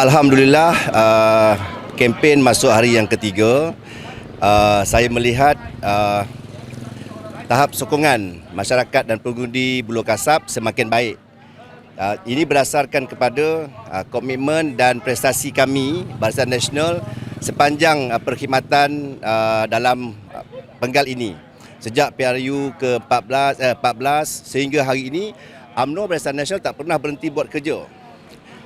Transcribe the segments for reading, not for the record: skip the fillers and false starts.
Alhamdulillah, kempen masuk hari yang ketiga. Saya melihat tahap sokongan masyarakat dan pengundi Buloh Kasab semakin baik. Ini berdasarkan kepada komitmen dan prestasi kami Barisan Nasional sepanjang perkhidmatan dalam penggal ini. Sejak PRU ke-14 sehingga hari ini, UMNO Barisan Nasional tak pernah berhenti buat kerja.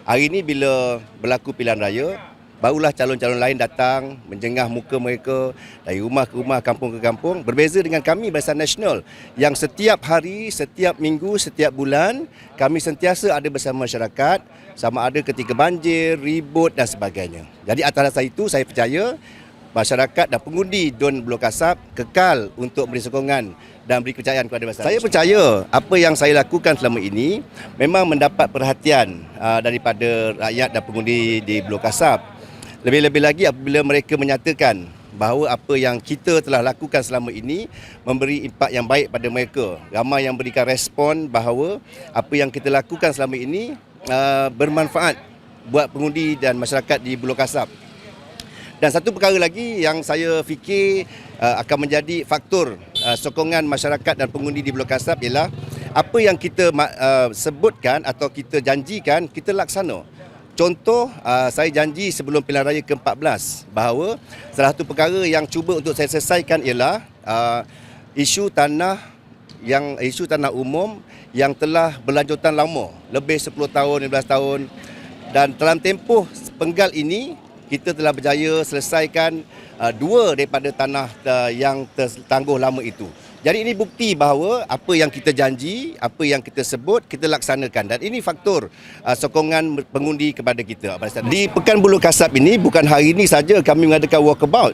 Hari ini bila berlaku pilihan raya, barulah calon-calon lain datang menjengah muka mereka dari rumah ke rumah, kampung ke kampung. Berbeza dengan kami Barisan Nasional yang setiap hari, setiap minggu, setiap bulan kami sentiasa ada bersama masyarakat, sama ada ketika banjir, ribut dan sebagainya. Jadi atas dasar itu saya percaya masyarakat dan pengundi DUN Buloh Kasab kekal untuk beri sokongan dan beri kepercayaan kepada Barisan Nasional. Saya percaya apa yang saya lakukan selama ini memang mendapat perhatian daripada rakyat dan pengundi di Buloh Kasab. Lebih-lebih lagi apabila mereka menyatakan bahawa apa yang kita telah lakukan selama ini memberi impak yang baik pada mereka. Ramai yang berikan respon bahawa apa yang kita lakukan selama ini bermanfaat buat pengundi dan masyarakat di Buloh Kasab. Dan satu perkara lagi yang saya fikir akan menjadi faktor sokongan masyarakat dan pengundi di Buloh Kasab ialah apa yang kita sebutkan atau kita janjikan, kita laksana. Contoh, saya janji sebelum pilihan raya ke-14 bahawa salah satu perkara yang cuba untuk saya selesaikan ialah isu tanah umum yang telah berlanjutan lama, lebih 10 tahun, 15 tahun. Dan dalam tempoh penggal ini, kita telah berjaya selesaikan 2 daripada tanah yang tertangguh lama itu. Jadi ini bukti bahawa apa yang kita janji, apa yang kita sebut, kita laksanakan. Dan ini faktor sokongan pengundi kepada kita. Di Pekan Buloh Kasab ini, bukan hari ini saja kami mengadakan walkabout.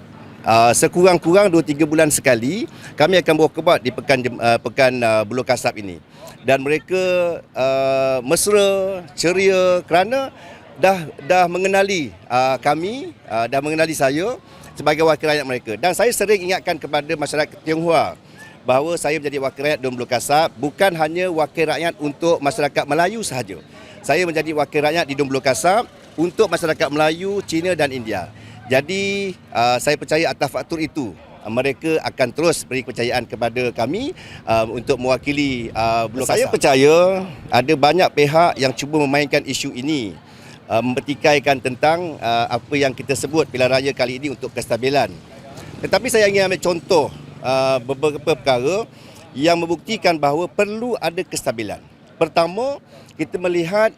Sekurang-kurang 2-3 bulan sekali, kami akan walkabout di Pekan Buloh Kasab ini. Dan mereka mesra, ceria kerana dah mengenali kami, dah mengenali saya sebagai wakil rakyat mereka. Dan saya sering ingatkan kepada masyarakat Tionghoa bahawa saya menjadi wakil rakyat DUN Buloh Kasab bukan hanya wakil rakyat untuk masyarakat Melayu sahaja. Saya menjadi wakil rakyat di DUN Buloh Kasab untuk masyarakat Melayu, Cina dan India. Jadi saya percaya atas faktor itu mereka akan terus beri kepercayaan kepada kami untuk mewakili Buloh Kasab. Saya percaya ada banyak pihak yang cuba memainkan isu ini, mempertikaikan tentang apa yang kita sebut pilihan raya kali ini untuk kestabilan. Tetapi saya ingin ambil contoh beberapa perkara yang membuktikan bahawa perlu ada kestabilan. Pertama, kita melihat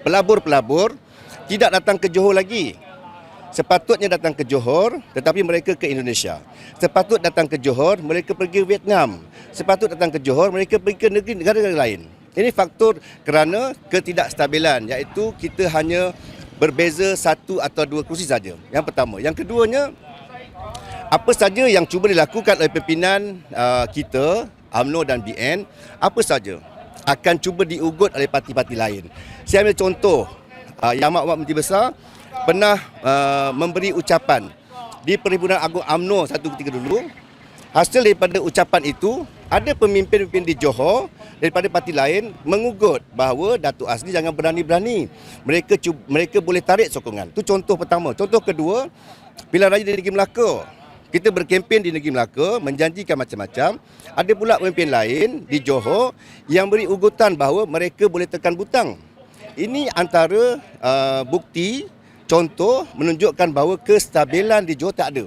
pelabur-pelabur tidak datang ke Johor lagi. Sepatutnya datang ke Johor, tetapi mereka ke Indonesia. Sepatut datang ke Johor, mereka pergi Vietnam. Sepatut datang ke Johor, mereka pergi ke negara-negara lain. Ini faktor kerana ketidakstabilan, iaitu kita hanya berbeza 1 atau 2 kursi saja. Yang pertama. Yang keduanya, apa saja yang cuba dilakukan oleh pimpinan kita, UMNO dan BN, apa saja akan cuba diugut oleh parti-parti lain. Saya ambil contoh, Yang Amat Menteri Besar pernah memberi ucapan di Perhimpunan Agung UMNO satu ketika dulu. Hasil daripada ucapan itu, ada pemimpin-pemimpin di Johor daripada parti lain mengugut bahawa Datuk Azli jangan berani-berani. Mereka boleh tarik sokongan. Itu contoh pertama. Contoh kedua, pilihan raya di Negeri Melaka. Kita berkempen di Negeri Melaka, menjanjikan macam-macam. Ada pula pemimpin lain di Johor yang beri ugutan bahawa mereka boleh tekan butang. Ini antara bukti, contoh menunjukkan bahawa kestabilan di Johor tak ada.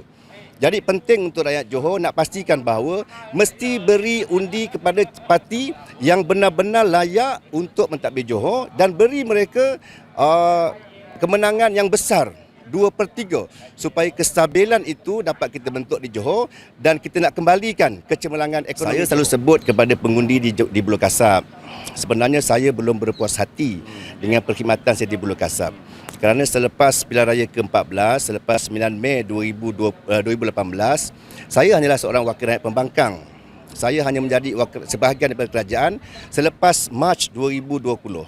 Jadi penting untuk rakyat Johor nak pastikan bahawa mesti beri undi kepada parti yang benar-benar layak untuk mentadbir Johor dan beri mereka kemenangan yang besar, 2/3, supaya kestabilan itu dapat kita bentuk di Johor dan kita nak kembalikan kecemerlangan ekonomi. Saya selalu sebut kepada pengundi di Buloh Kasab, sebenarnya saya belum berpuas hati dengan perkhidmatan saya di Buloh Kasab. Kerana selepas pilihan raya ke-14, selepas 9 Mei 2018, saya hanyalah seorang wakil rakyat pembangkang. Saya hanya menjadi sebahagian daripada kerajaan selepas Mac 2020.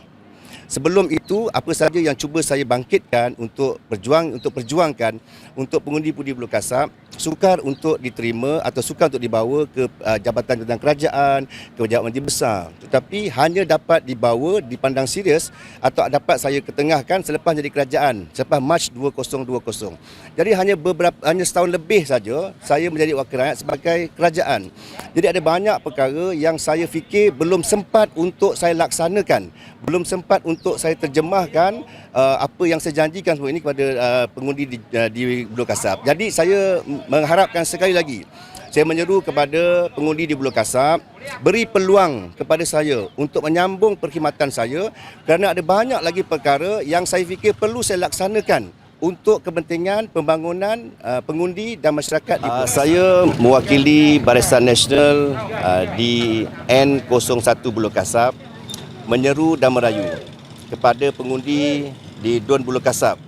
Sebelum itu, apa saja yang cuba saya bangkitkan untuk perjuangkan untuk pengundi-pengundi Buloh Kasab sukar untuk diterima atau sukar untuk dibawa ke jabatan tentang kerajaan, ke jabatan menteri besar. Tetapi hanya dapat dibawa, dipandang serius atau dapat saya ketengahkan selepas jadi kerajaan, selepas Mac 2020. Jadi hanya setahun lebih saja saya menjadi wakil rakyat sebagai kerajaan. Jadi ada banyak perkara yang saya fikir belum sempat untuk saya laksanakan, belum sempat untuk saya terjemahkan apa yang saya janjikan semua ini kepada pengundi di Buloh Kasab. Jadi saya mengharapkan sekali lagi, saya menyeru kepada pengundi di Buloh Kasab, beri peluang kepada saya untuk menyambung perkhidmatan saya kerana ada banyak lagi perkara yang saya fikir perlu saya laksanakan untuk kepentingan pembangunan pengundi dan masyarakat di Buloh Kasab. Saya mewakili Barisan Nasional di N01 Buloh Kasab menyeru dan merayu kepada pengundi di Dun Buloh Kasab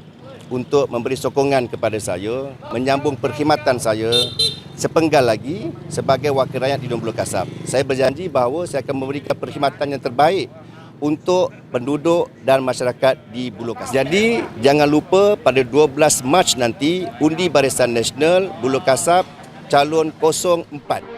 untuk memberi sokongan kepada saya, menyambung perkhidmatan saya sepenggal lagi sebagai wakil rakyat di Dun Buloh Kasab. Saya berjanji bahawa saya akan memberikan perkhidmatan yang terbaik untuk penduduk dan masyarakat di Buloh Kasab. Jadi jangan lupa pada 12 Mac nanti undi Barisan Nasional Buloh Kasab calon 04.